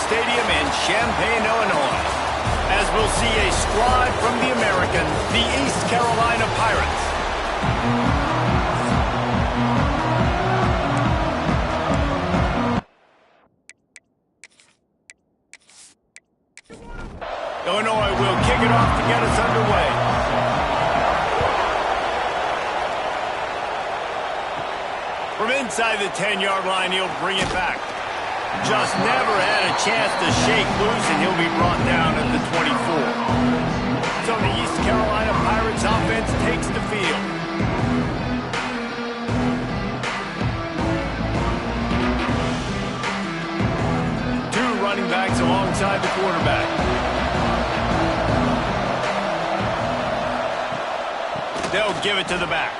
Stadium in Champaign, Illinois, as we'll see a squad from the American, the East Carolina Pirates. Illinois will kick it off to get us underway. From inside the 10-yard line, he'll bring it back. Just never had a chance to shake loose, and he'll be brought down at the 24. So the East Carolina Pirates offense takes the field. Two running backs alongside the quarterback. They'll give it to the back.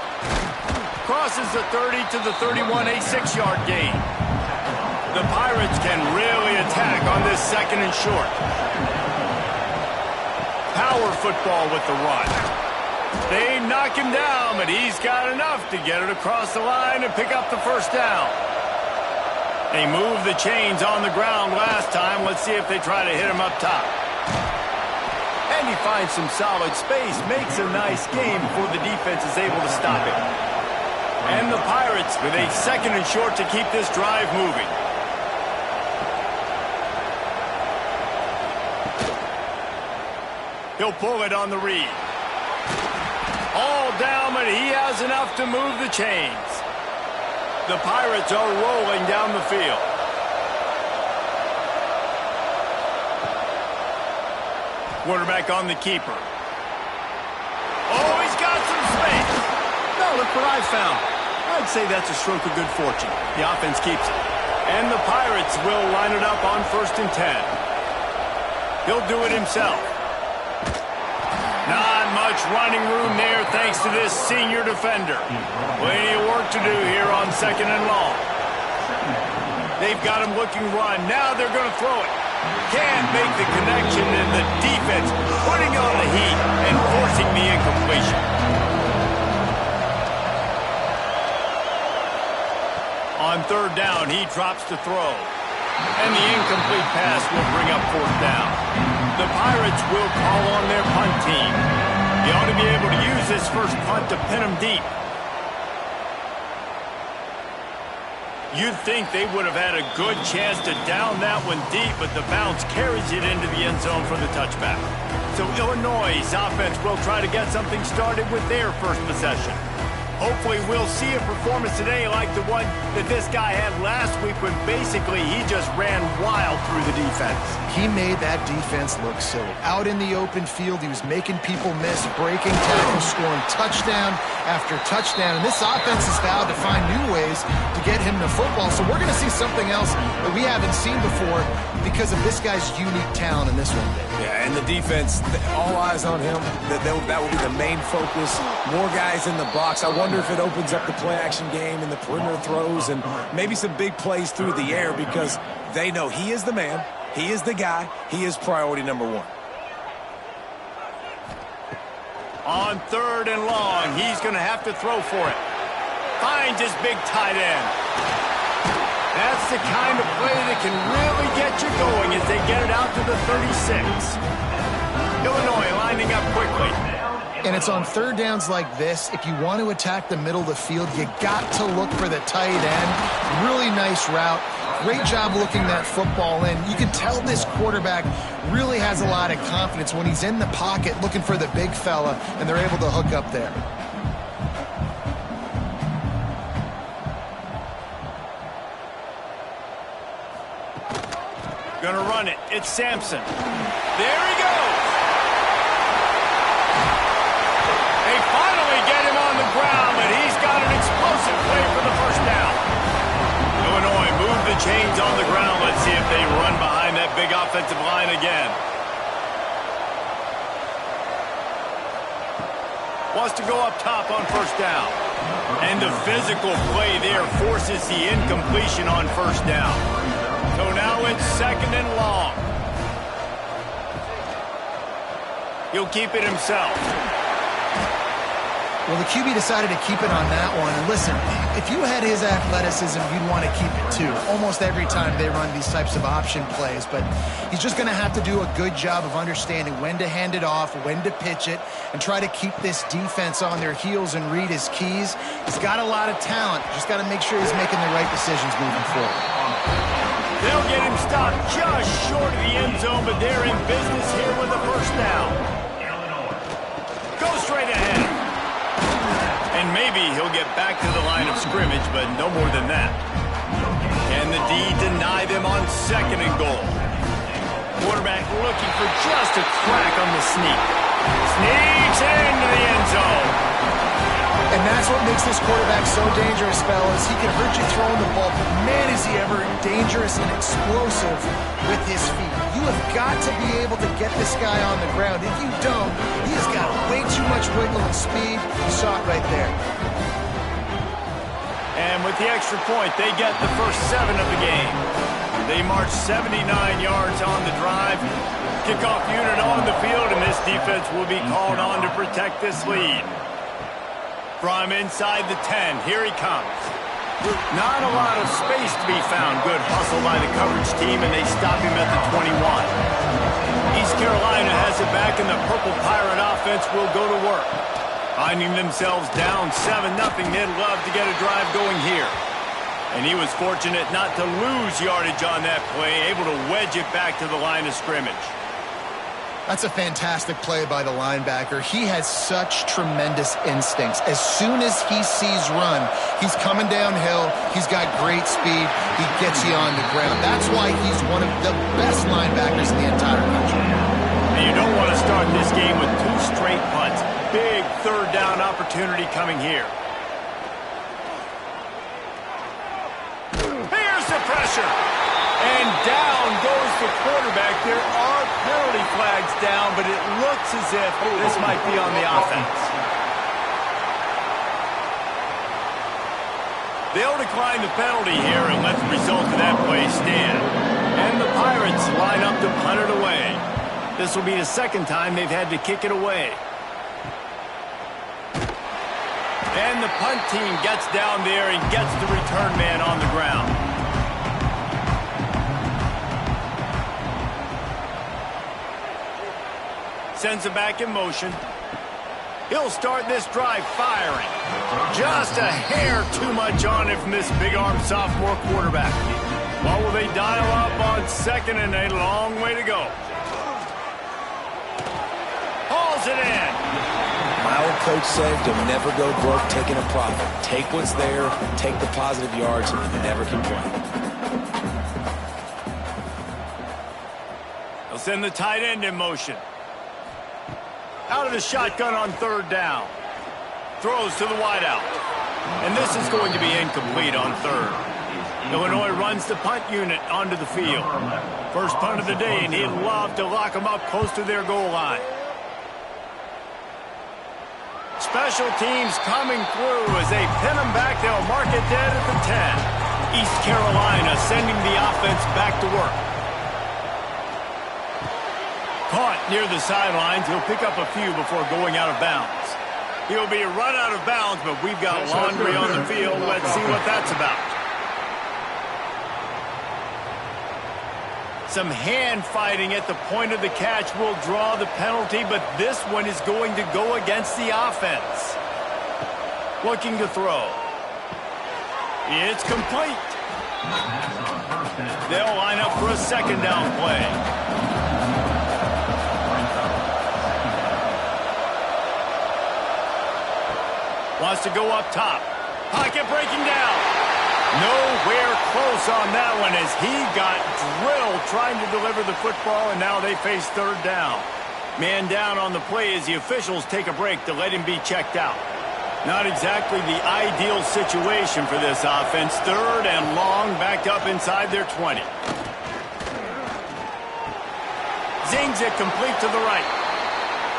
Crosses the 30 to the 31, a 6-yard gain. The Pirates can really attack on this second and short. Power football with the run. They knock him down, but he's got enough to get it across the line and pick up the first down. They moved the chains on the ground last time. Let's see if they try to hit him up top. And he finds some solid space, makes a nice game before the defense is able to stop him. And the Pirates with a second and short to keep this drive moving. He'll pull it on the read. All down, but he has enough to move the chains. The Pirates are rolling down the field. Quarterback on the keeper. Oh, he's got some space. No, look what I found. I'd say that's a stroke of good fortune. The offense keeps it. And the Pirates will line it up on 1st and 10. He'll do it himself. Not much running room there thanks to this senior defender. Plenty of work to do here on 2nd and long. They've got him looking run. Now they're going to throw it. Can't make the connection, and the defense putting on the heat and forcing the incompletion. On 3rd down, he drops to throw. And the incomplete pass will bring up 4th down. The Pirates will call on their punt team. They ought to be able to use this first punt to pin them deep. You'd think they would have had a good chance to down that one deep, but the bounce carries it into the end zone for the touchback. So Illinois' offense will try to get something started with their first possession. Hopefully we'll see a performance today like the one that this guy had last week when basically he just ran wild through the defense. He made that defense look silly. Out in the open field, he was making people miss, breaking tackles, scoring touchdown after touchdown. And this offense has vowed to find new ways to get him to football. So we're going to see something else that we haven't seen before because of this guy's unique talent in this one. Yeah, and the defense, all eyes on him. That will be the main focus. More guys in the box. I wonder if it opens up the play-action game and the perimeter throws and maybe some big plays through the air because they know he is the man, he is the guy, he is priority number 1. On 3rd and long, he's going to have to throw for it. Finds his big tight end. That's the kind of play that can really get you going as they get it out to the 36. Illinois lining up quickly. And it's on 3rd downs like this. If you want to attack the middle of the field, you got to look for the tight end. Really nice route. Great job looking that football in. You can tell this quarterback really has a lot of confidence when he's in the pocket looking for the big fella, and they're able to hook up there. Gonna run it. It's Sampson. There he goes. They finally get him on the ground, but he's got an explosive play for the first down. Illinois move the chains on the ground. Let's see if they run behind that big offensive line again. Wants to go up top on 1st down. And the physical play there forces the incompletion on 1st down. So now it's 2nd and long. He'll keep it himself. Well, the QB decided to keep it on that one. And listen, if you had his athleticism, you'd want to keep it too. Almost every time they run these types of option plays. But he's just going to have to do a good job of understanding when to hand it off, when to pitch it, and try to keep this defense on their heels and read his keys. He's got a lot of talent. Just got to make sure he's making the right decisions moving forward. They'll get him stopped just short of the end zone, but they're in business here with a first down. Go straight ahead. And maybe he'll get back to the line of scrimmage, but no more than that. Can the D deny them on 2nd and goal? Quarterback looking for just a crack on the sneak. Sneaks into the end zone. And that's what makes this quarterback so dangerous, fellas. He can hurt you throwing the ball, but man, is he ever dangerous and explosive with his feet. You have got to be able to get this guy on the ground. If you don't, he has got way too much wiggle and speed. You saw it right there. And with the extra point, they get the first 7 of the game. They march 79 yards on the drive. Kickoff unit on the field, and this defense will be called on to protect this lead. From inside the 10, here he comes. Not a lot of space to be found. Good hustle by the coverage team, and they stop him at the 21. East Carolina has it back, and the Purple Pirate offense will go to work. Finding themselves down 7-0, they'd love to get a drive going here. And he was fortunate not to lose yardage on that play, able to wedge it back to the line of scrimmage. That's a fantastic play by the linebacker. He has such tremendous instincts. As soon as he sees run, he's coming downhill. He's got great speed. He gets you on the ground. That's why he's one of the best linebackers in the entire country. And you don't want to start this game with 2 straight punts. Big 3rd down opportunity coming here. Here's the pressure. And down goes the quarterback. There are penalty flags down, but it looks as if this might be on the offense. They'll decline the penalty here and let the result of that play stand. And the Pirates line up to punt it away. This will be the 2nd time they've had to kick it away. And the punt team gets down there and gets the return man on the ground. Sends it back in motion. He'll start this drive firing. Just a hair too much on it from this big-armed sophomore quarterback. What will they dial up on 2nd and a long way to go? Hauls it in. My old coach said you'll never go broke taking a profit. Take what's there, take the positive yards, and never complain. They'll send the tight end in motion. Out of the shotgun on 3rd down. Throws to the wideout. And this is going to be incomplete on 3rd. Illinois runs the punt unit onto the field. First punt of the day, and he'd love to lock them up close to their goal line. Special teams coming through as they pin them back. They'll mark it dead at the 10. East Carolina sending the offense back to work. Caught near the sidelines. He'll pick up a few before going out of bounds. He'll be run out of bounds, but we've got laundry on the field. Let's see what that's about. Some hand fighting at the point of the catch will draw the penalty, but this one is going to go against the offense. Looking to throw. It's complete. They'll line up for a 2nd down play. Wants to go up top. Pocket breaking down. Nowhere close on that one as he got drilled trying to deliver the football, and now they face 3rd down. Man down on the play as the officials take a break to let him be checked out. Not exactly the ideal situation for this offense. 3rd and long, backed up inside their 20. Zings it complete to the right.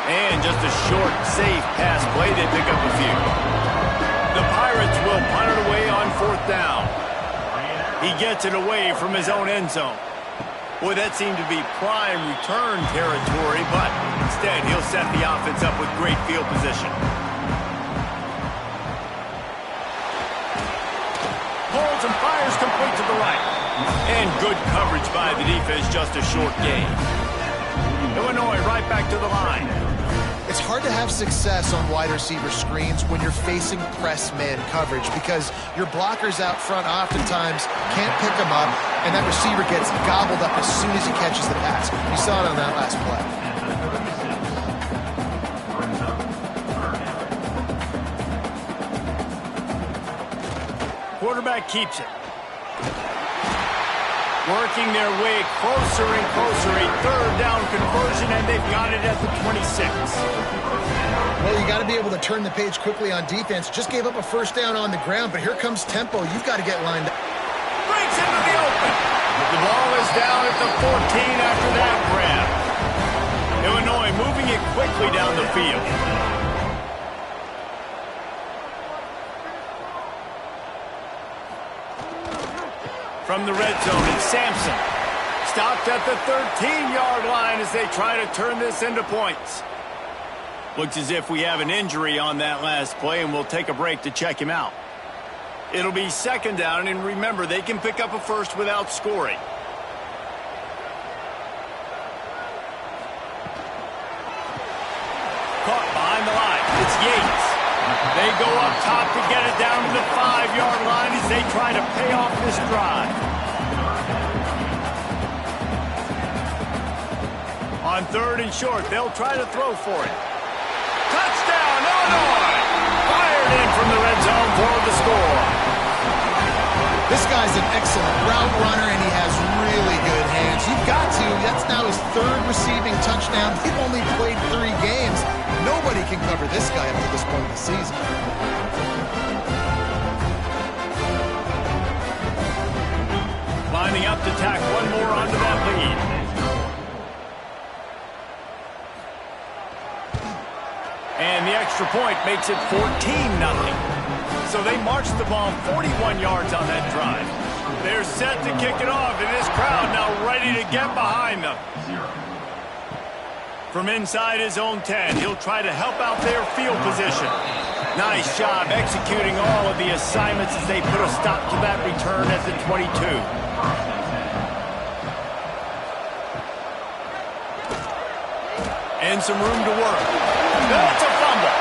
And just a short, safe pass play. They pick up a few. The Pirates will punt it away on 4th down. He gets it away from his own end zone. Boy, that seemed to be prime return territory, but instead he'll set the offense up with great field position. Quick to the right. And good coverage by the defense, just a short gain. Illinois right back to the line. It's hard to have success on wide receiver screens when you're facing press man coverage because your blockers out front oftentimes can't pick them up, and that receiver gets gobbled up as soon as he catches the pass. You saw it on that last play. Quarterback keeps it. Working their way closer and closer. A third down conversion, and they've got it at the 26. Well, you got to be able to turn the page quickly on defense. Just gave up a first down on the ground, but here comes tempo. You've got to get lined up. Breaks into the open. The ball is down at the 14 after that grab. Illinois moving it quickly down the field. From the red zone, it's Sampson. Stopped at the 13-yard line as they try to turn this into points. Looks as if we have an injury on that last play, and we'll take a break to check him out. It'll be second down, and remember, they can pick up a first without scoring. Caught behind the line. It's Yates. They go up top to get it down to the 5-yard line as they try to pay off this drive. On third and short, they'll try to throw for it. Touchdown, Illinois! Fired in from the red zone for the score. This guy's an excellent route runner, and he has really good hands. You've got to. That's now his third receiving touchdown. He's only played 3 games. Nobody can cover this guy up to this point of the season. Lining up to tack one more onto that lead. And the extra point makes it 14-0. So they marched the ball 41 yards on that drive. They're set to kick it off, and this crowd now ready to get behind them. From inside his own 10, he'll try to help out their field position. Nice job executing all of the assignments as they put a stop to that return at the 22. And some room to work. That's a fumble.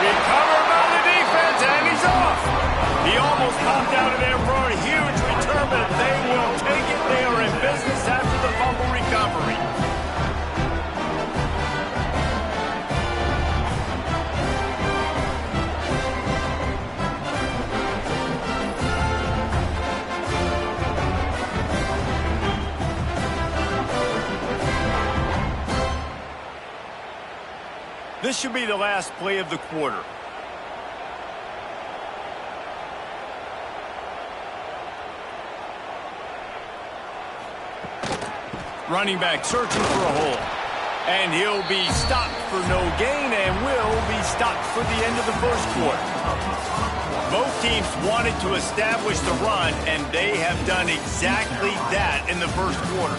Recovered by the defense, and he's off. He almost popped out of there for a huge return, but they will take it. They are in business after the fumble recovery. This should be the last play of the quarter. Running back searching for a hole. And he'll be stopped for no gain and will be stopped for the end of the first quarter. Both teams wanted to establish the run, and they have done exactly that in the first quarter.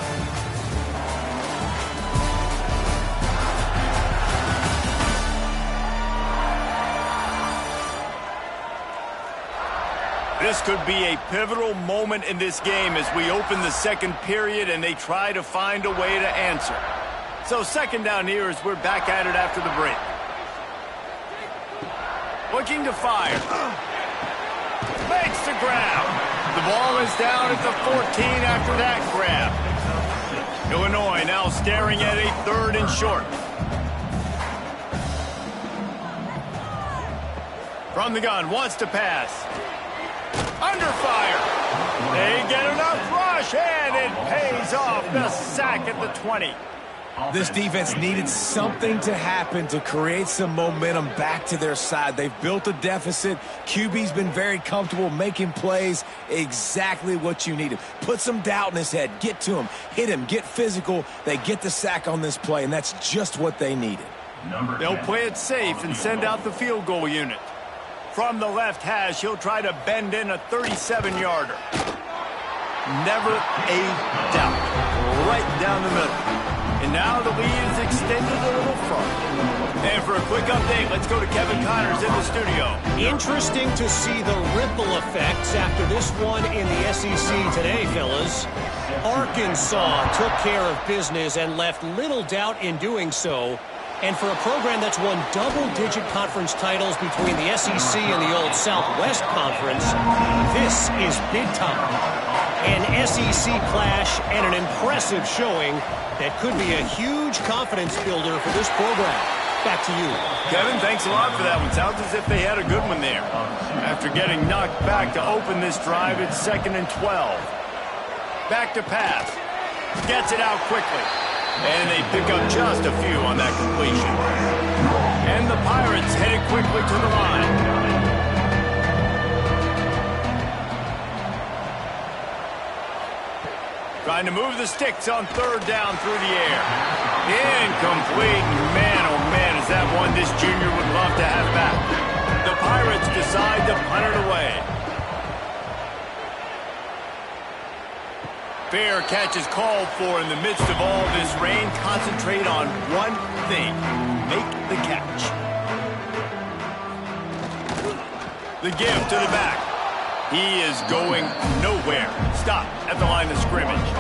This could be a pivotal moment in this game as we open the second period and they try to find a way to answer. So second down here as we're back at it after the break. Looking to fire. Makes the grab. The ball is down at the 14 after that grab. Illinois now staring at a third and short. From the gun, wants to pass. Under fire. They get enough rush, and it pays off. The sack at the 20. This defense needed something to happen to create some momentum back to their side. They've built a deficit. QB's been very comfortable making plays. Exactly what you needed. Put some doubt in his head. Get to him. Hit him. Get physical. They get the sack on this play, and that's just what they needed. They'll play it safe and send out the field goal unit. From the left hash, he'll try to bend in a 37-yarder. Never a doubt. Right down the middle. And now the lead is extended a little further. And for a quick update, let's go to Kevin Connors in the studio. Interesting to see the ripple effects after this one in the SEC today, fellas. Arkansas took care of business and left little doubt in doing so. And for a program that's won double-digit conference titles between the SEC and the old Southwest Conference, this is big time. An SEC clash and an impressive showing that could be a huge confidence builder for this program. Back to you. Kevin, thanks a lot for that one. Sounds as if they had a good one there. After getting knocked back to open this drive, it's 2nd and 12. Back to pass. Gets it out quickly. And they pick up just a few on that completion. And the Pirates headed quickly to the line. Trying to move the sticks on 3rd down through the air. Incomplete. Man, oh man, is that one this junior would love to have back. The Pirates decide to punt it away. Fair catch is called for in the midst of all this rain. Concentrate on one thing. Make the catch. The give to the back. He is going nowhere. Stop at the line of scrimmage.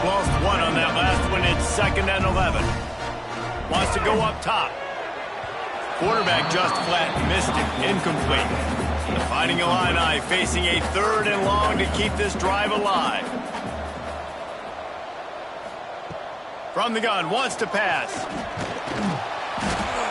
Lost one on that last one. It's 2nd and 11. Wants to go up top. Quarterback just flat missed it. Incomplete. The Fighting Illini facing a 3rd and long to keep this drive alive. From the gun, wants to pass.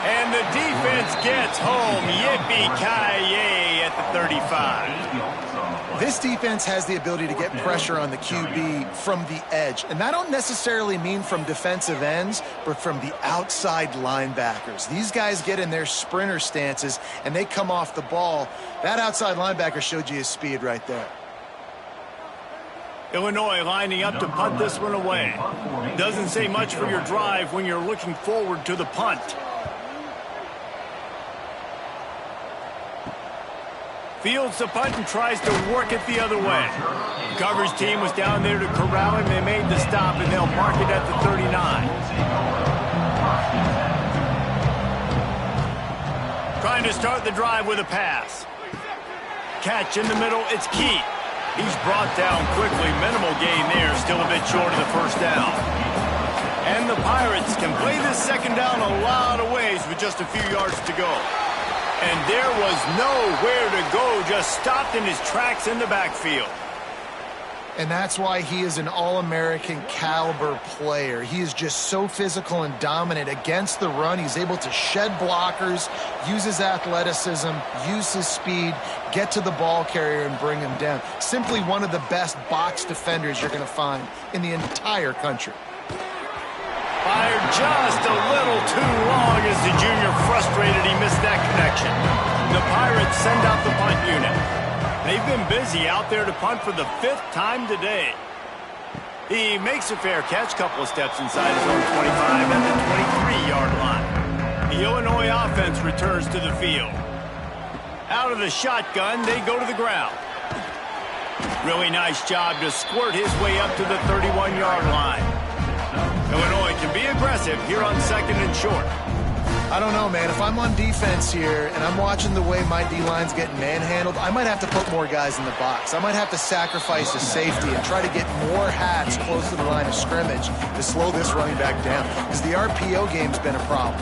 And the defense gets home. Yippee-ki-yay at the 35. This defense has the ability to get pressure on the QB from the edge. And I don't necessarily mean from defensive ends, but from the outside linebackers. These guys get in their sprinter stances, and they come off the ball. That outside linebacker showed you his speed right there. Illinois lining up to punt this one away. Doesn't say much for your drive when you're looking forward to the punt. Fields the punt and tries to work it the other way. The coverage team was down there to corral him. They made the stop, and they'll mark it at the 39. Trying to start the drive with a pass. Catch in the middle. It's Key. He's brought down quickly. Minimal gain there. Still a bit short of the 1st down. And the Pirates can play this 2nd down a lot of ways with just a few yards to go. And there was nowhere to go. Just stopped in his tracks in the backfield. And that's why he is an All-American caliber player. He is just so physical and dominant against the run. He's able to shed blockers, use his athleticism, use his speed, get to the ball carrier and bring him down. Simply one of the best box defenders you're going to find in the entire country. Fired just a little too long as the junior frustrated he missed that connection. The Pirates send out the punt unit. They've been busy out there to punt for the 5th time today. He makes a fair catch, couple of steps inside his own 25 at the 23-yard line. The Illinois offense returns to the field. Out of the shotgun, they go to the ground. Really nice job to squirt his way up to the 31-yard line. Illinois can be aggressive here on 2nd and short. I don't know, man. If I'm on defense here and I'm watching the way my D-line's getting manhandled, I might have to put more guys in the box. I might have to sacrifice a safety and try to get more hats close to the line of scrimmage to slow this running back down, because the RPO game's been a problem.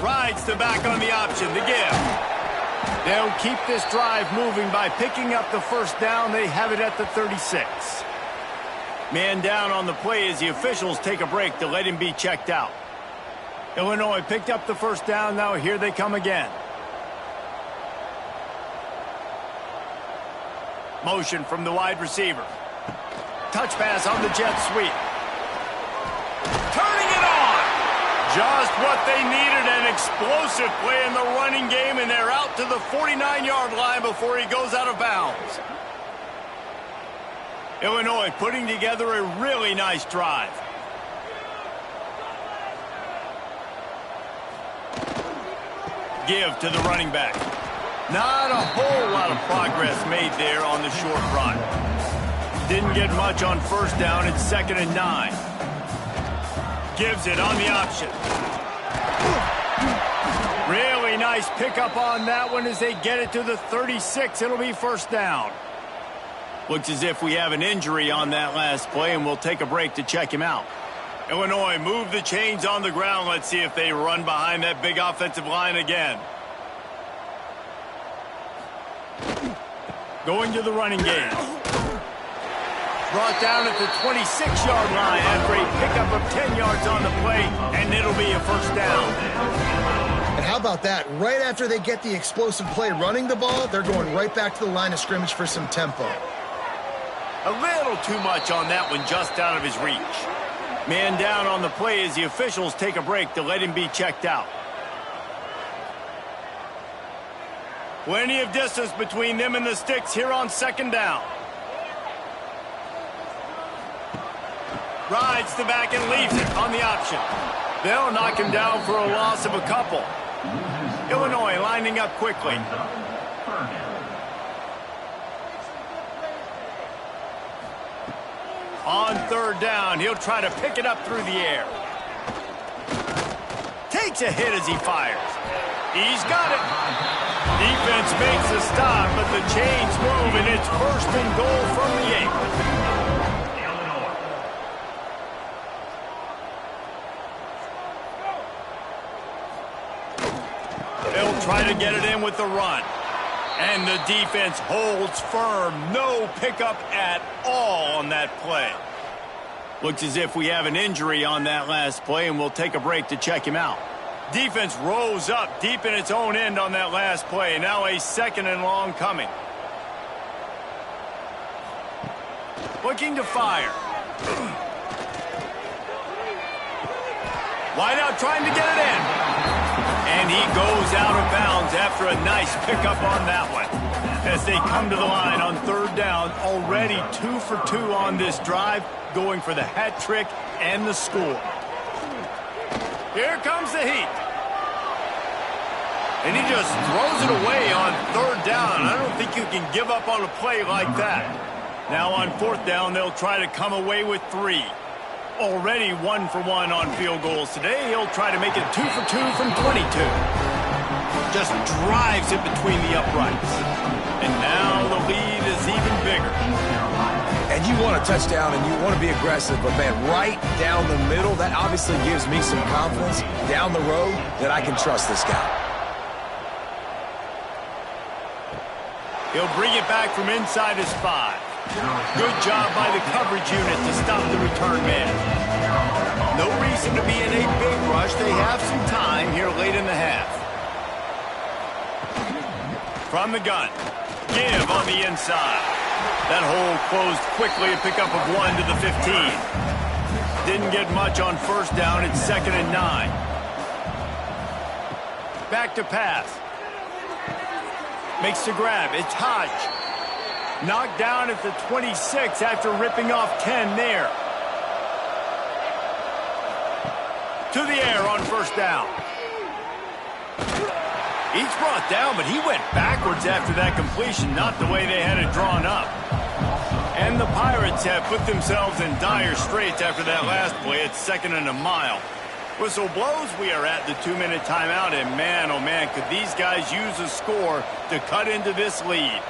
Rides the back on the option, the give. They'll keep this drive moving by picking up the 1st down. They have it at the 36. Man down on the play as the officials take a break to let him be checked out. Illinois picked up the 1st down. Now here they come again. Motion from the wide receiver. Touch pass on the jet sweep. Turning it on. Just what they needed, an explosive play in the running game, and they're out to the 49-yard line before he goes out of bounds. Illinois putting together a really nice drive. Give to the running back. Not a whole lot of progress made there on the short run. Didn't get much on first down. It's 2nd and 9. Gives it on the option. Really nice pickup on that one as they get it to the 36. It'll be 1st down. Looks as if we have an injury on that last play, and we'll take a break to check him out. Illinois move the chains on the ground. Let's see if they run behind that big offensive line again. Going to the running game. Brought down at the 26-yard line after a pickup of 10 yards on the play, and it'll be a 1st down. And how about that? Right after they get the explosive play running the ball, they're going right back to the line of scrimmage for some tempo. A little too much on that one, just out of his reach. Man down on the play as the officials take a break to let him be checked out. Plenty of distance between them and the sticks here on 2nd down. Rides the back and leaves it on the option. They'll knock him down for a loss of a couple. Illinois lining up quickly. On 3rd down, he'll try to pick it up through the air. Takes a hit as he fires. He's got it. Defense makes a stop, but the chains move, and it's 1st and goal from the 8. They'll try to get it in with the run. And the defense holds firm. No pickup at all on that play. Looks as if we have an injury on that last play, and we'll take a break to check him out. Defense rose up deep in its own end on that last play. Now a 2nd and long coming. Looking to fire. Wide out trying to get it in. And he goes out of bounds after a nice pickup on that one. As they come to the line on 3rd down, already 2 for 2 on this drive, going for the hat trick and the score. Here comes the heat. And he just throws it away on 3rd down. I don't think you can give up on a play like that. Now on 4th down, they'll try to come away with 3. Already 1 for 1 on field goals today. He'll try to make it 2 for 2 from 22. Just drives it between the uprights. And now the lead is even bigger. And you want a touchdown and you want to be aggressive, but man, right down the middle, that obviously gives me some confidence down the road that I can trust this guy. He'll bring it back from inside his 5. Good job by the coverage unit to stop the return man. No reason to be in a big rush. They have some time here late in the half. From the gun. Give on the inside. That hole closed quickly, a pickup of 1 to the 15. Didn't get much on 1st down. It's 2nd and 9. Back to pass. Makes the grab. It's Hodge. Knocked down at the 26 after ripping off 10 there. To the air on 1st down. He's brought down, but he went backwards after that completion, not the way they had it drawn up. And the Pirates have put themselves in dire straits after that last play. It's 2nd and a mile. Whistle blows, we are at the 2-minute timeout, and man, oh man, could these guys use a score to cut into this lead.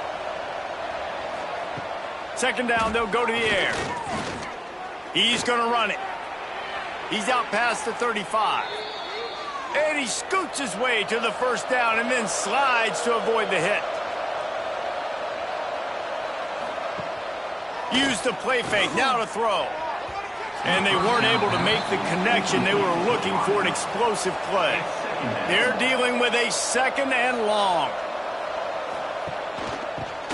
2nd down, they'll go to the air. He's going to run it. He's out past the 35. And he scoots his way to the 1st down and then slides to avoid the hit. Used the play fake, now to throw. And they weren't able to make the connection. They were looking for an explosive play. They're dealing with a 2nd and long.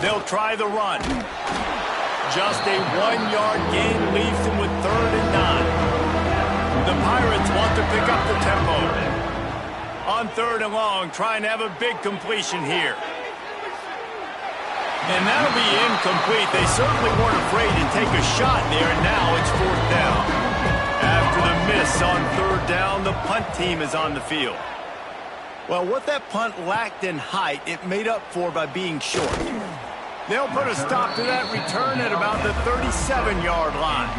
They'll try the run. Just a 1-yard gain leaves them with 3rd and 9. The Pirates want to pick up the tempo. On 3rd and long, trying to have a big completion here. And that'll be incomplete. They certainly weren't afraid to take a shot there, and now it's 4th down. After the miss on 3rd down, the punt team is on the field. Well, what that punt lacked in height, it made up for by being short. They'll put a stop to that return at about the 37-yard line.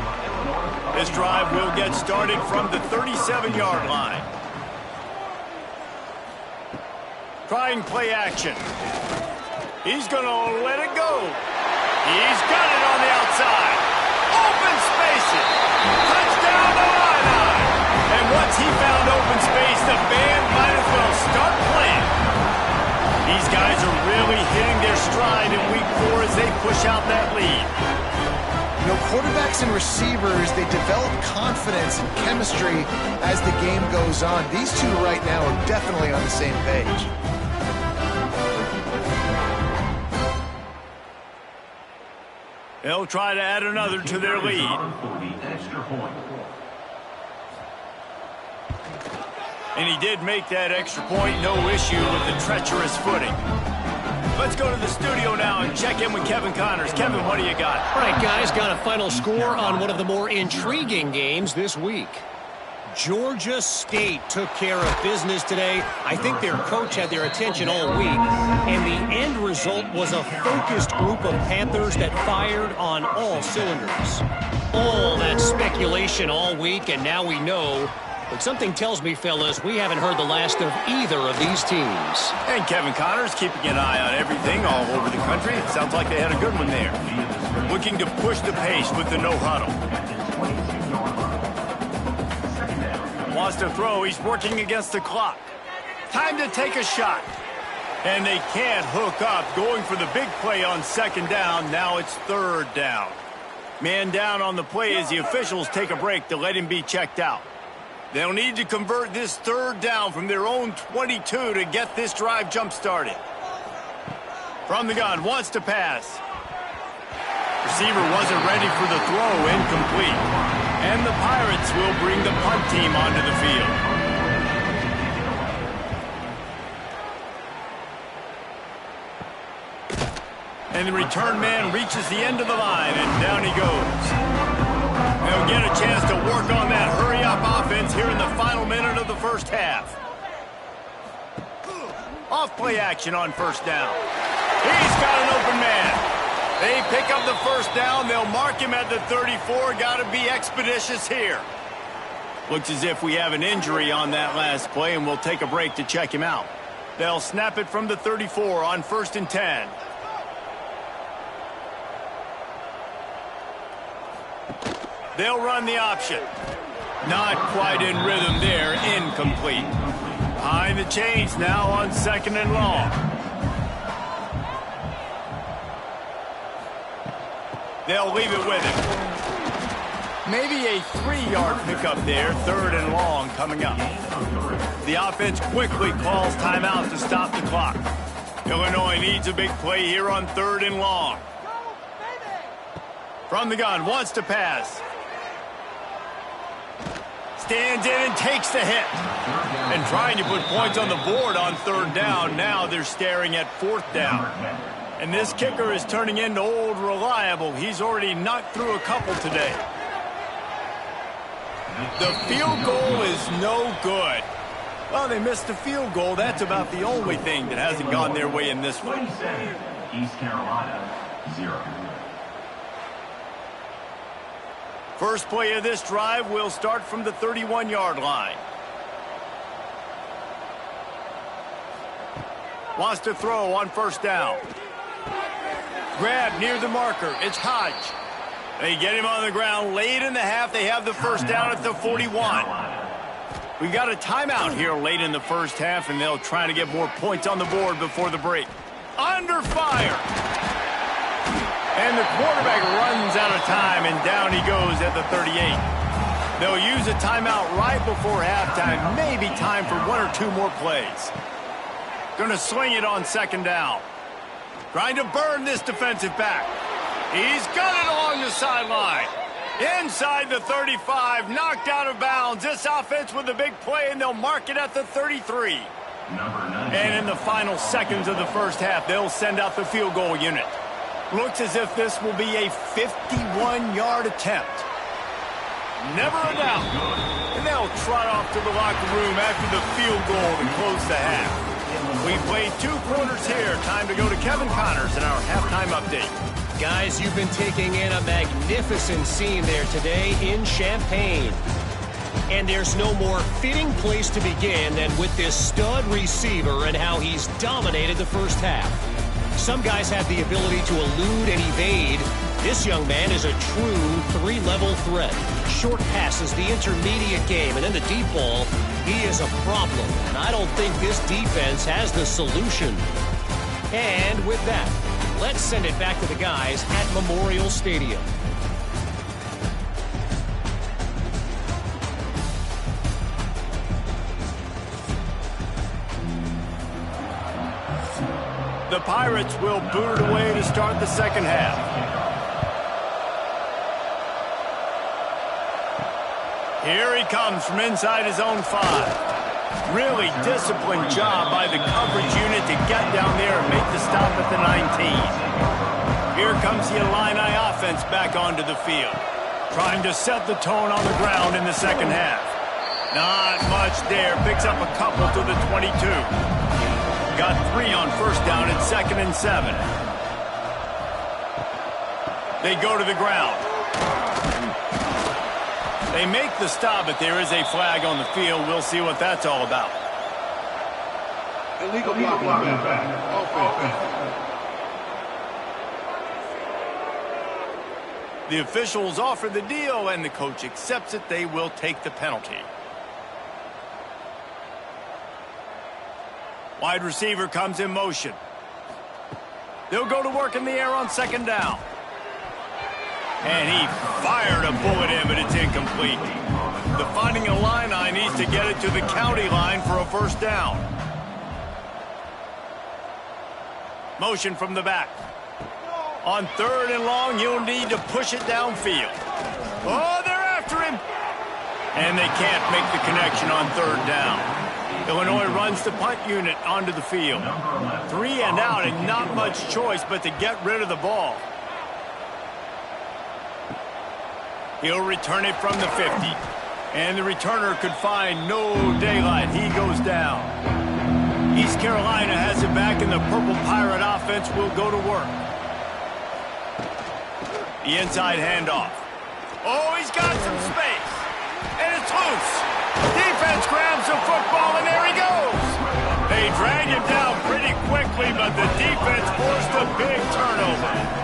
This drive will get started from the 37-yard line. Trying play action. He's going to let it go. He's got it on the outside. Open spaces. Touchdown to Line. And once he found open space, the band might as well start playing. These guys are really hitting their stride in week 4 as they push out that lead. You know, quarterbacks and receivers, they develop confidence and chemistry as the game goes on. These two right now are definitely on the same page. They'll try to add another to their lead. And he did make that extra point, no issue with the treacherous footing. Let's go to the studio now and check in with Kevin Connors. Kevin, what do you got? All right, guys, got a final score on one of the more intriguing games this week. Georgia State took care of business today. I think their coach had their attention all week, and the end result was a focused group of Panthers that fired on all cylinders. All that speculation all week, and now we know. But something tells me, fellas, we haven't heard the last of either of these teams. And Kevin Connors keeping an eye on everything all over the country. It sounds like they had a good one there. Looking to push the pace with the no-huddle. Wants to throw. He's working against the clock. Time to take a shot. And they can't hook up. Going for the big play on second down. Now it's third down. Man down on the play as the officials take a break to let him be checked out. They'll need to convert this third down from their own 22 to get this drive jump-started. From the gun, wants to pass. Receiver wasn't ready for the throw, incomplete. And the Pirates will bring the punt team onto the field. And the return man reaches the end of the line, and down he goes. They'll get a chance to work on that hurry-up offense here in the final minute of the first half. Off play action on first down. He's got an open man. They pick up the first down. They'll mark him at the 34. Got to be expeditious here. Looks as if we have an injury on that last play, and we'll take a break to check him out. They'll snap it from the 34 on 1st and 10. They'll run the option. Not quite in rhythm there. Incomplete. Behind the chains now on 2nd and long. They'll leave it with him. Maybe a 3-yard pickup there. 3rd and long coming up. The offense quickly calls timeout to stop the clock. Illinois needs a big play here on 3rd and long. From the gun, wants to pass. Stands in and takes the hit. And trying to put points on the board on 3rd down. Now they're staring at 4th down. And this kicker is turning into old reliable. He's already knocked through a couple today. The field goal is no good. Well, they missed the field goal. That's about the only thing that hasn't gone their way in this one. East Carolina, 0. First play of this drive will start from the 31-yard line. Wants to throw on 1st down. Grab near the marker. It's Hodge. They get him on the ground late in the half. They have the first down at the 41. We've got a timeout here late in the first half, and they'll try to get more points on the board before the break. Under fire. And the quarterback runs out of time, and down he goes at the 38. They'll use a timeout right before halftime. Maybe time for 1 or 2 more plays. Going to swing it on 2nd down. Trying to burn this defensive back. He's got it along the sideline. Inside the 35, knocked out of bounds. This offense with a big play, and they'll mark it at the 33. And in the final seconds of the first half, they'll send out the field goal unit. Looks as if this will be a 51-yard attempt. Never a doubt. And they'll trot off to the locker room after the field goal to close the half. We played 2 quarters here. Time to go to Kevin Connors in our halftime update. Guys, you've been taking in a magnificent scene there today in Champaign. And there's no more fitting place to begin than with this stud receiver and how he's dominated the first half. Some guys have the ability to elude and evade. This young man is a true 3-level threat. Short passes, the intermediate game, and then the deep ball. He is a problem, and I don't think this defense has the solution. And with that, let's send it back to the guys at Memorial Stadium. The Pirates will boot it away to start the second half. Here he comes from inside his own 5. Really disciplined job by the coverage unit to get down there and make the stop at the 19. Here comes the Illini offense back onto the field, trying to set the tone on the ground in the second half. Not much there. Picks up a couple to the 22. Got 3 on first down at 2nd and 7. They go to the ground. They make the stop, but there is a flag on the field. We'll see what that's all about. Illegal blocking offense. The officials offer the deal, and the coach accepts it. They will take the penalty. Wide receiver comes in motion. They'll go to work in the air on 2nd down. And he fired a bullet in, but it's incomplete. The Fighting Illini needs to get it to the county line for a first down. Motion from the back. On 3rd and long, you'll need to push it downfield. Oh, they're after him. And they can't make the connection on 3rd down. Illinois runs the punt unit onto the field. 3 and out, and not much choice but to get rid of the ball. He'll return it from the 50. And the returner could find no daylight. He goes down. East Carolina has it back, and the Purple Pirate offense will go to work. The inside handoff. Oh, he's got some space. And it's loose. Defense grabs the football, and there he goes. They drag him down pretty quickly, but the defense forced a big turnover.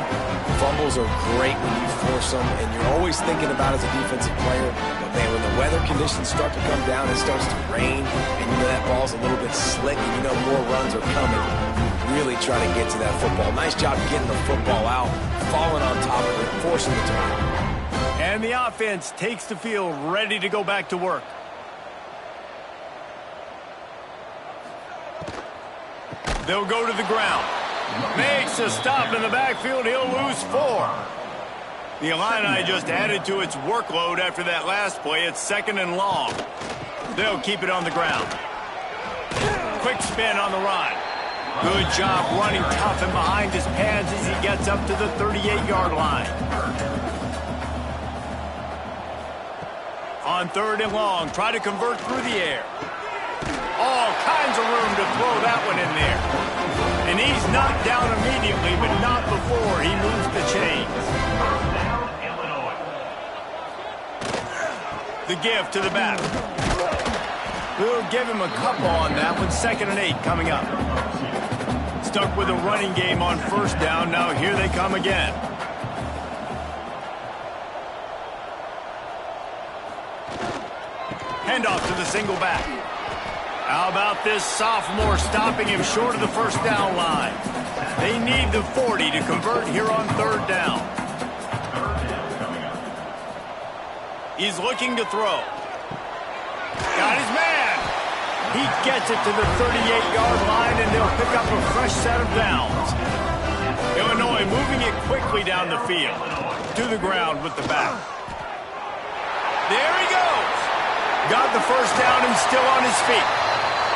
Fumbles are great when you force them, and you're always thinking about as a defensive player, but man, when the weather conditions start to come down, it starts to rain, and you know that ball's a little bit slick, and you know more runs are coming. Really try to get to that football. Nice job getting the football out, falling on top of it, forcing the turnover. And the offense takes the field, ready to go back to work. They'll go to the ground. Makes a stop in the backfield. He'll lose 4. The Illini just added to its workload after that last play. It's 2nd and long. They'll keep it on the ground. Quick spin on the run. Good job running tough and behind his pads as he gets up to the 38-yard line. On 3rd and long, try to convert through the air. All kinds of room to throw that one in there. And he's knocked down immediately, but not before he moves the chains. The give to the back. We'll give him a couple on that one. 2nd and 8 coming up. Stuck with a running game on 1st down. Now here they come again. Handoff to the single back. How about this sophomore stopping him short of the 1st down line? They need the 40 to convert here on 3rd down. He's looking to throw. Got his man. He gets it to the 38-yard line, and they'll pick up a fresh set of downs. Illinois moving it quickly down the field. To the ground with the back. There he goes. Got the 1st down and still on his feet.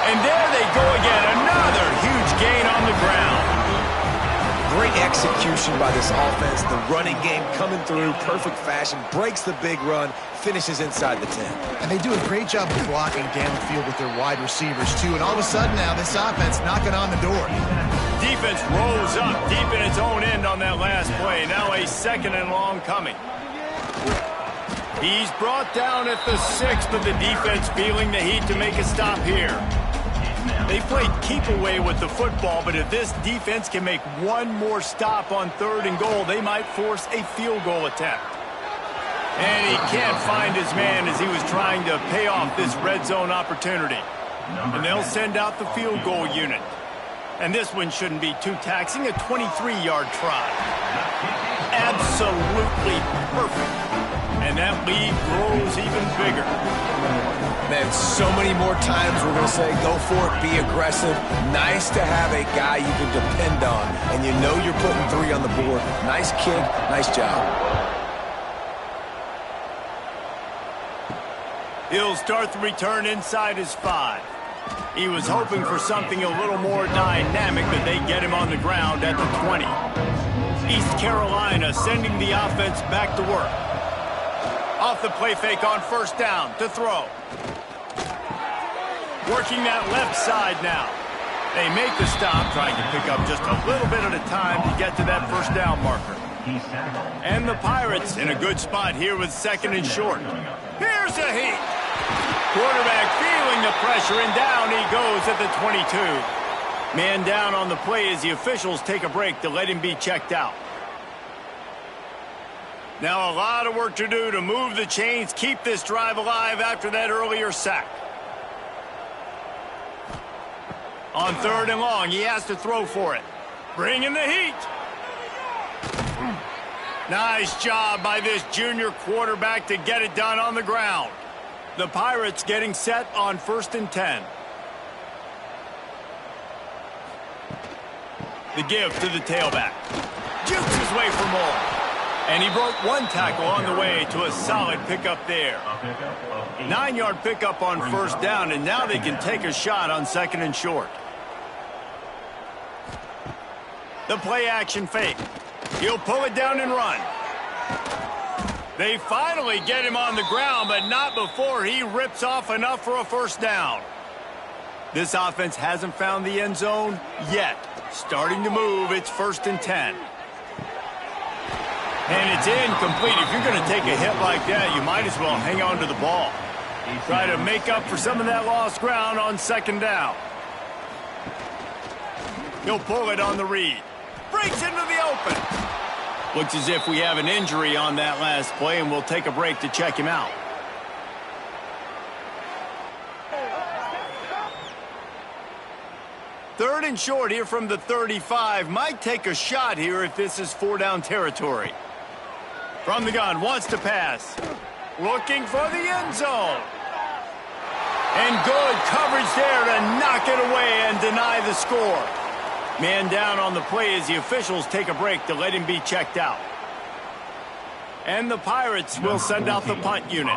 And there they go again. Another huge gain on the ground. Great execution by this offense. The running game coming through, perfect fashion, breaks the big run, finishes inside the 10. And they do a great job of blocking downfield with their wide receivers, too. And all of a sudden now, this offense knocking on the door. Defense rolls up deep in its own end on that last play. Now a 2nd and long coming. He's brought down at the 6, but the defense feeling the heat to make a stop here. They played keep away with the football, but if this defense can make one more stop on 3rd and goal, they might force a field goal attempt. And he can't find his man as he was trying to pay off this red zone opportunity. And they'll send out the field goal unit. And this one shouldn't be too taxing, a 23-yard try. Absolutely perfect. And that lead grows even bigger. Man, so many more times we're going to say, go for it, be aggressive. Nice to have a guy you can depend on, and you know you're putting 3 on the board. Nice kick, nice job. He'll start the return inside his 5. He was hoping for something a little more dynamic, but they get him on the ground at the 20. East Carolina sending the offense back to work. Off the play fake on 1st down to throw. Working that left side now. They make the stop, trying to pick up just a little bit at a time to get to that 1st down marker. And the Pirates in a good spot here with 2nd and short. Here's a heat. Quarterback feeling the pressure, and down he goes at the 22. Man down on the play as the officials take a break to let him be checked out. Now a lot of work to do to move the chains, keep this drive alive after that earlier sack. On 3rd and long, he has to throw for it. Bringing the heat. Nice job by this junior quarterback to get it done on the ground. The Pirates getting set on 1st and 10. The give to the tailback. Jukes his way for more. And he broke 1 tackle on the way to a solid pickup there. 9-yard pickup on 1st down, and now they can take a shot on 2nd and short. The play action fake. He'll pull it down and run. They finally get him on the ground, but not before he rips off enough for a 1st down. This offense hasn't found the end zone yet. Starting to move, it's 1st and 10. And it's incomplete. If you're going to take a hit like that, you might as well hang on to the ball. Try to make up for some of that lost ground on 2nd down. He'll pull it on the read. Breaks into the open. Looks as if we have an injury on that last play, and we'll take a break to check him out. Third and short here from the 35. Might take a shot here if this is 4-down territory. From the gun, wants to pass. Looking for the end zone. And good coverage there to knock it away and deny the score. Man down on the play as the officials take a break to let him be checked out. And the Pirates will send out the punt unit.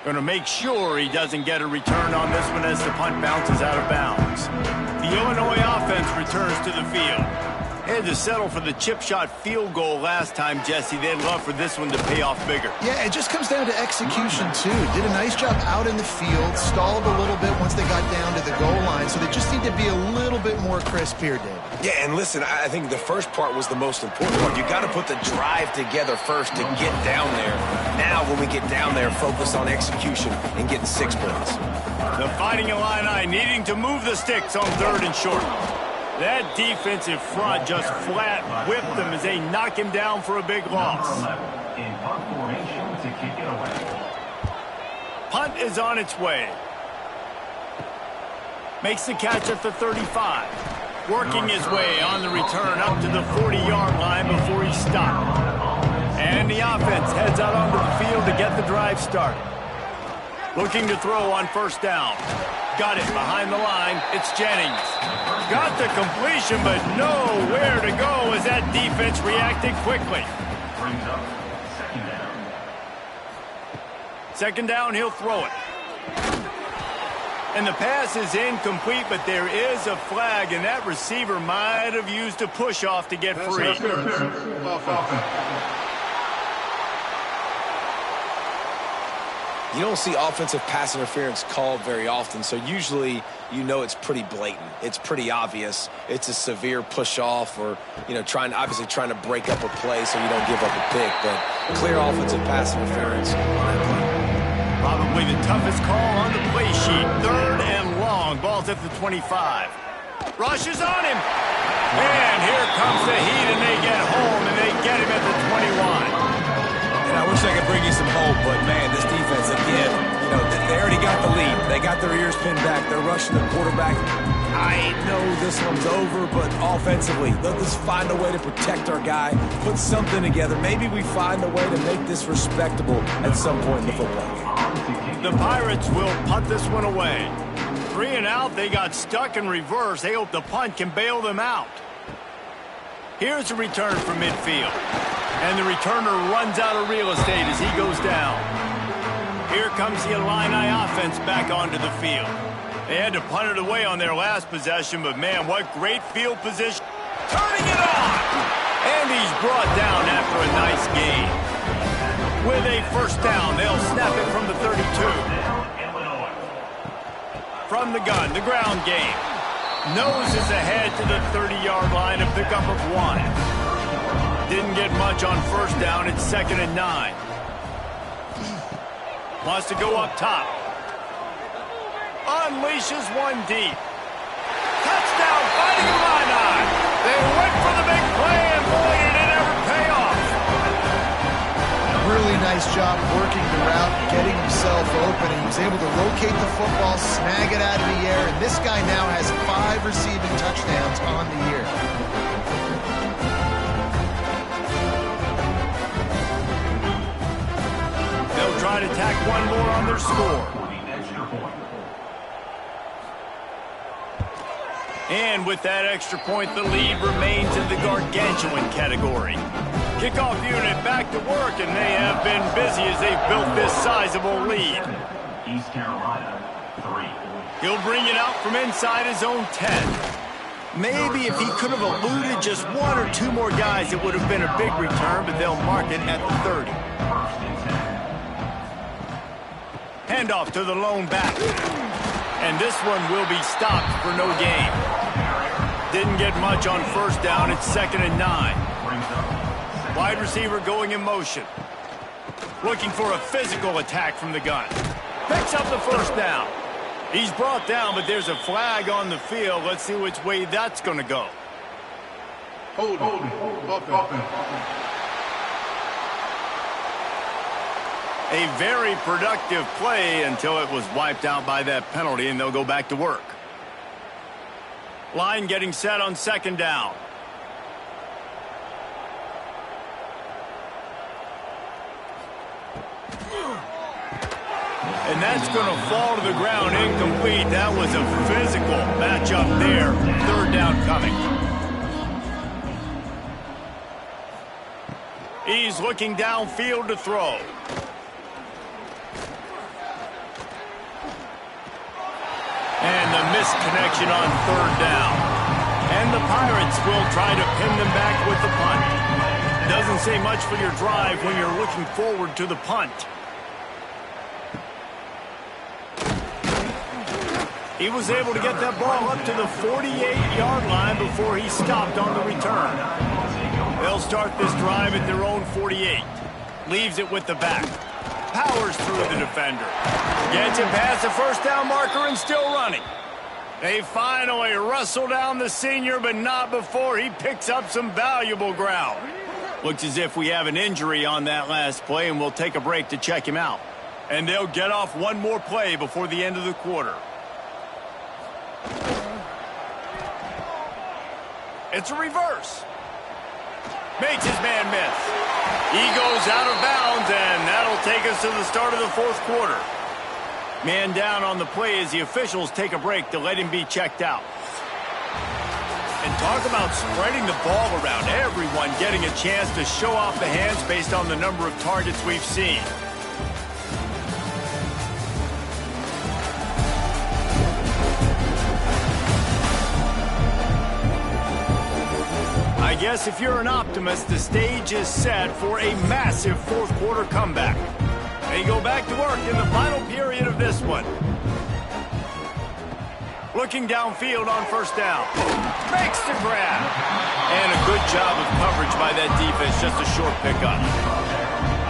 Going to make sure he doesn't get a return on this one as the punt bounces out of bounds. The Illinois offense returns to the field. Had to settle for the chip shot field goal last time, Jesse. They'd love for this one to pay off bigger. Yeah, it just comes down to execution, too. Did a nice job out in the field, stalled a little bit once they got down to the goal line, so they just need to be a little bit more crisp here, Dave. Yeah, and listen, I think the first part was the most important one. You got to put the drive together first to get down there. Now, when we get down there, focus on execution and getting 6 points. The Fighting Illini needing to move the sticks on 3rd and short. That defensive front just flat whipped them as they knock him down for a big loss. In punt formation to kick it away. Punt is on its way. Makes the catch at the 35. Working his way on the return up to the 40-yard line before he stopped. And the offense heads out onto the field to get the drive started. Looking to throw on 1st down. Got it behind the line. It's Jennings. Got the completion, but nowhere to go as that defense reacted quickly. Brings up 2nd down. 2nd down, he'll throw it. And the pass is incomplete, but there is a flag, and that receiver might have used a push-off to get free. You don't see offensive pass interference called very often, so usually you know it's pretty blatant. It's pretty obvious. It's a severe push-off or, you know, obviously trying to break up a play so you don't give up a pick, but clear offensive pass interference. Probably the toughest call on the play sheet. 3rd and long. Ball's at the 25. Rushes on him. And here comes the heat, and they get home, and they get him at the 21. And I wish I could bring you some hope, but, man, this defense, again, you know, they already got the lead. They got their ears pinned back. They're rushing the quarterback. I know this one's over, but offensively, let's find a way to protect our guy, put something together. Maybe we find a way to make this respectable at some point in the football game. The Pirates will punt this one away. 3 and out, they got stuck in reverse. They hope the punt can bail them out. Here's a return from midfield. And the returner runs out of real estate as he goes down. Here comes the Illini offense back onto the field. They had to punt it away on their last possession, but, man, what great field position. Turning it on! And he's brought down after a nice gain. With a first down, they'll snap it from the 32. From the gun, the ground game. Noses ahead to the 30-yard line, a pickup of 1. Didn't get much on first down. It's 2nd and 9. Wants to go up top. Unleashes one deep. Touchdown, Fighting Illini. They went for the big play, and boy, did it ever pay off. Really nice job working the route, getting himself open. He was able to locate the football, snag it out of the air, and this guy now has 5 receiving touchdowns on the year. They'll try to tack one more on their score. And with that extra point, the lead remains in the gargantuan category. Kickoff unit back to work, and they have been busy as they've built this sizable lead. East Carolina, 3. He'll bring it out from inside his own 10. Maybe if he could have eluded just 1 or 2 more guys, it would have been a big return, but they'll mark it at the 30. Handoff to the lone back. And this one will be stopped for no gain. Didn't get much on first down. It's 2nd and 9. Wide receiver going in motion. Looking for a physical attack from the gun. Picks up the first down. He's brought down, but there's a flag on the field. Let's see which way that's going to go. Hold. A very productive play until it was wiped out by that penalty, and they'll go back to work. Line getting set on 2nd down. And that's going to fall to the ground incomplete. That was a physical matchup there. 3rd down coming. He's looking downfield to throw. And the missed connection on 3rd down. And the Pirates will try to pin them back with the punt. Doesn't say much for your drive when you're looking forward to the punt. He was able to get that ball up to the 48-yard line before he stopped on the return. They'll start this drive at their own 48. Leaves it with the back. Powers through the defender. Gets it past the first down marker and still running. They finally wrestle down the senior, but not before he picks up some valuable ground. Looks as if we have an injury on that last play, and we'll take a break to check him out. And they'll get off one more play before the end of the quarter. It's a reverse. Makes his man miss. He goes out of bounds, and that'll take us to the start of the 4th quarter. Man down on the play as the officials take a break to let him be checked out. And talk about spreading the ball around. Everyone getting a chance to show off the hands based on the number of targets we've seen. guess if you're an optimist, the stage is set for a massive fourth quarter comeback. They go back to work in the final period of this one. Looking downfield on first down. Makes the grab. And a good job of coverage by that defense, just a short pickup.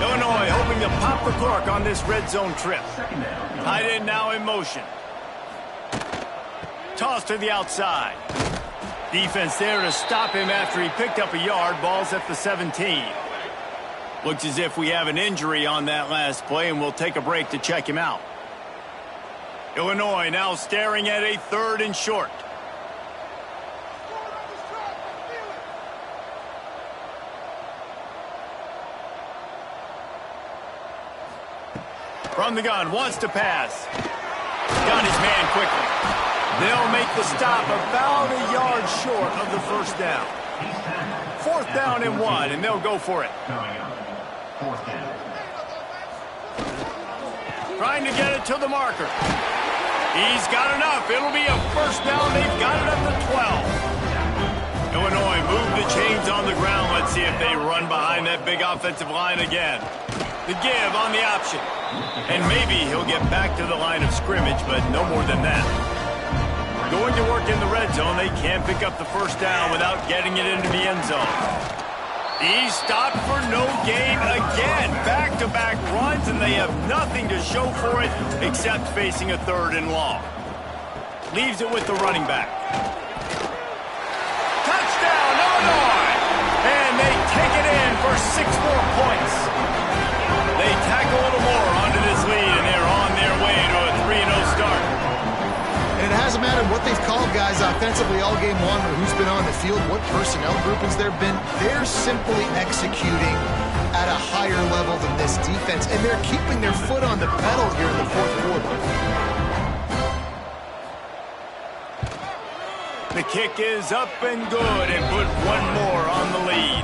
Illinois hoping to pop the cork on this red zone trip. Tight end now in motion. Toss to the outside. Defense there to stop him after he picked up a yard. Ball's at the 17. Looks as if we have an injury on that last play, and we'll take a break to check him out. Illinois now staring at a 3rd and short. From the gun, wants to pass. Got his man quickly. They'll make the stop about a yard short of the first down. 4th down and 1, and they'll go for it. Trying to get it to the marker. He's got enough. It'll be a first down. They've got it at the 12. Illinois move the chains on the ground. Let's see if they run behind that big offensive line again. The give on the option. And maybe he'll get back to the line of scrimmage, but no more than that. Going to work in the red zone. They can't pick up the first down without getting it into the end zone. He's stopped for no gain again. Back-to-back runs, and they have nothing to show for it except facing a 3rd and long. Leaves it with the running back. Touchdown, Illinois! And they take it in for 6 more points. They tack a little more onto this lead, and they're on their way to a 3-0 start. And it hasn't mattered what they've called guys offensively all game long or who's been on the field, what personnel groupings there have been. They're simply executing at a higher level than this defense, and they're keeping their foot on the pedal here in the fourth quarter. The kick is up and good, and put one more on the lead.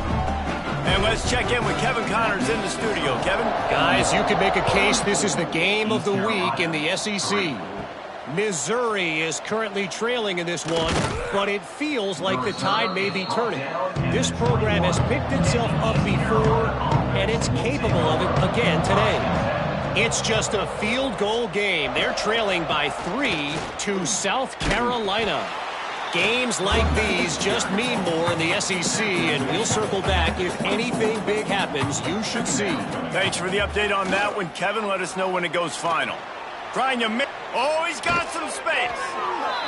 And let's check in with Kevin Connors in the studio. Kevin? Guys, you could make a case this is the game of the week in the SEC. Missouri is currently trailing in this one, but it feels like the tide may be turning. This program has picked itself up before, and it's capable of it again today. It's just a field goal game. They're trailing by 3 to South Carolina. Games like these just mean more in the SEC, and we'll circle back if anything big happens you should see. Thanks for the update on that one, Kevin. Let us know when it goes final. Trying to make... Oh, he's got some space.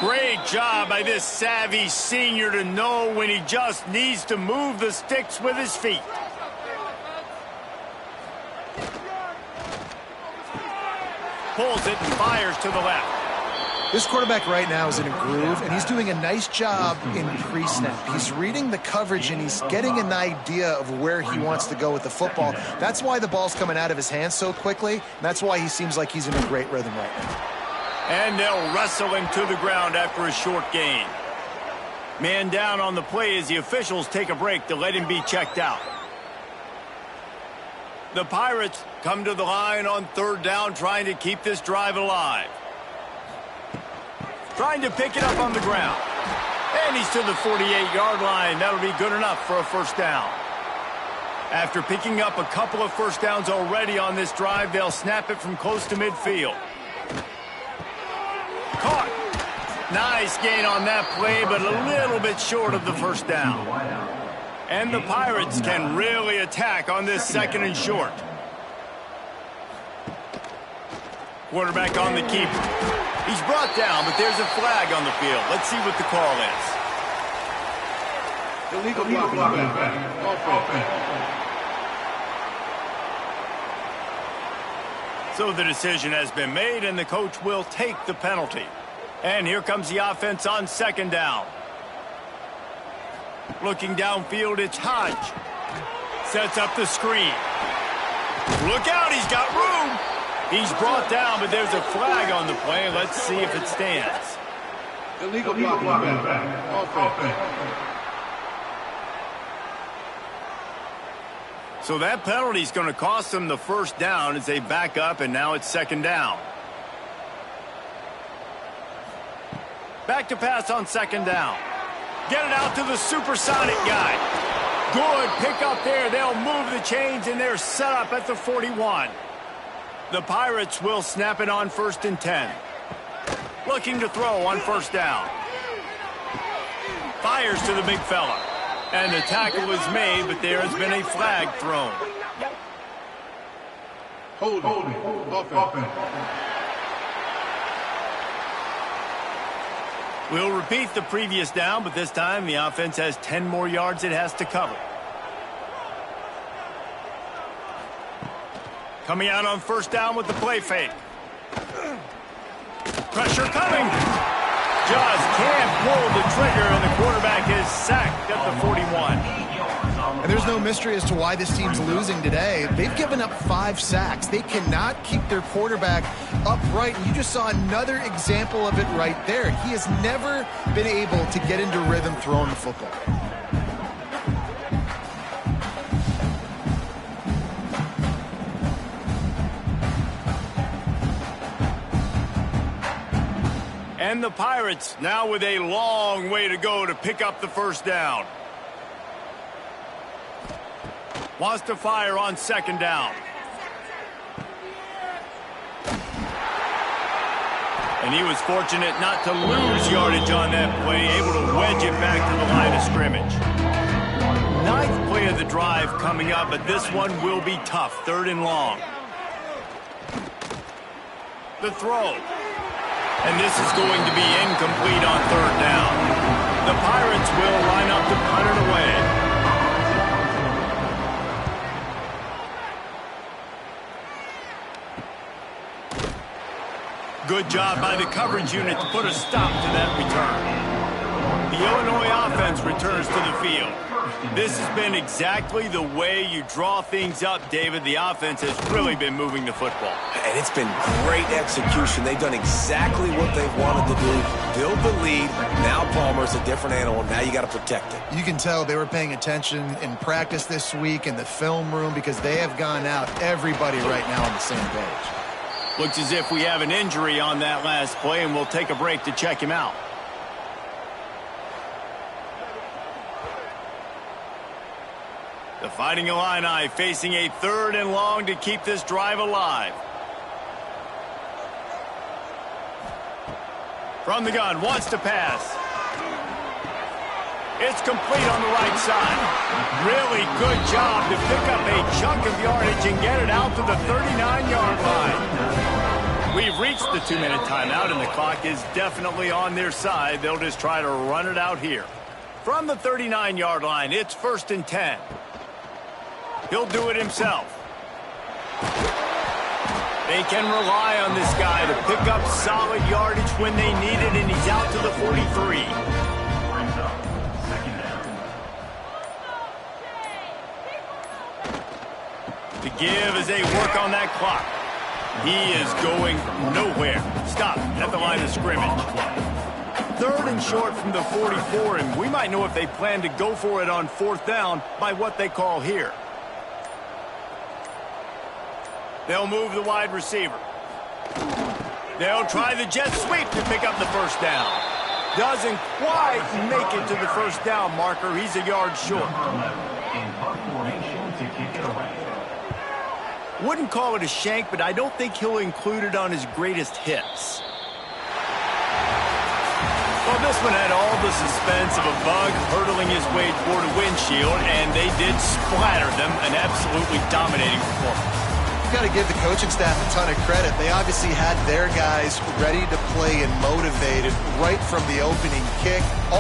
Great job by this savvy senior to know when he just needs to move the sticks with his feet. Pulls it and fires to the left. This quarterback right now is in a groove, and he's doing a nice job in pre-snap. He's reading the coverage, and he's getting an idea of where he wants to go with the football. That's why the ball's coming out of his hands so quickly, and that's why he seems like he's in a great rhythm right now. And they'll wrestle him to the ground after a short gain. Man down on the play as the officials take a break to let him be checked out. The Pirates come to the line on 3rd down, trying to keep this drive alive. Trying to pick it up on the ground. And he's to the 48-yard line. That'll be good enough for a first down. After picking up a couple of first downs already on this drive, they'll snap it from close to midfield. Caught. Nice gain on that play, but a little bit short of the first down. And the Pirates can really attack on this 2nd and short. Quarterback on the keeper. He's brought down, but there's a flag on the field. Let's see what the call is. Illegal blocking. So the decision has been made, and the coach will take the penalty. And here comes the offense on 2nd down. Looking downfield, it's Hodge. Sets up the screen. Look out, he's got room. He's brought down, but there's a flag on the play. Let's see if it stands. Illegal blocking. So that penalty is going to cost them the first down as they back up, and now it's 2nd down. Back to pass on 2nd down. Get it out to the supersonic guy. Good pick up there. They'll move the chains, and they're set up at the 41. The Pirates will snap it on 1st and 10. Looking to throw on 1st down. Fires to the big fella. And the tackle is made, but there has been a flag thrown. Holding. Offense. We'll repeat the previous down, but this time the offense has 10 more yards it has to cover. Coming out on 1st down with the play fake. Pressure coming. Just can't pull the trigger, and the quarterback is sacked at the 41. And there's no mystery as to why this team's losing today. They've given up 5 sacks. They cannot keep their quarterback upright. And you just saw another example of it right there. He has never been able to get into rhythm throwing the football. And the Pirates now with a long way to go to pick up the 1st down. Wants to fire on 2nd down. And he was fortunate not to lose yardage on that play, able to wedge it back to the line of scrimmage. 9th play of the drive coming up, but this one will be tough. 3rd and long. The throw. And this is going to be incomplete on 3rd down. The Pirates will line up to punt it away. Good job by the coverage unit to put a stop to that return. The Illinois offense returns to the field. This has been exactly the way you draw things up, David. The offense has really been moving the football. And it's been great execution. They've done exactly what they've wanted to do. Build the lead. Now Palmer's a different animal. Now you got to protect it. You can tell they were paying attention in practice this week in the film room because they have gone out, everybody right now on the same page. Looks as if we have an injury on that last play, and we'll take a break to check him out. The Fighting Illini facing a 3rd and long to keep this drive alive. From the gun, wants to pass. It's complete on the right side. Really good job to pick up a chunk of yardage and get it out to the 39-yard line. We've reached the 2-minute timeout, and the clock is definitely on their side. They'll just try to run it out here. From the 39-yard line, it's 1st and 10. He'll do it himself. They can rely on this guy to pick up solid yardage when they need it, and he's out to the 43. The give as they work on that clock. He is going nowhere. Stop at the line of scrimmage. 3rd and short from the 44, and we might know if they plan to go for it on 4th down by what they call here. They'll move the wide receiver. They'll try the jet sweep to pick up the 1st down. Doesn't quite make it to the 1st down marker. He's a yard short. In punt formation to kick it away. Wouldn't call it a shank, but I don't think he'll include it on his greatest hits. Well, this one had all the suspense of a bug hurtling his way toward a windshield, and they did splatter them. An absolutely dominating performance. You've got to give the coaching staff a ton of credit. They obviously had their guys ready to play and motivated right from the opening kick. All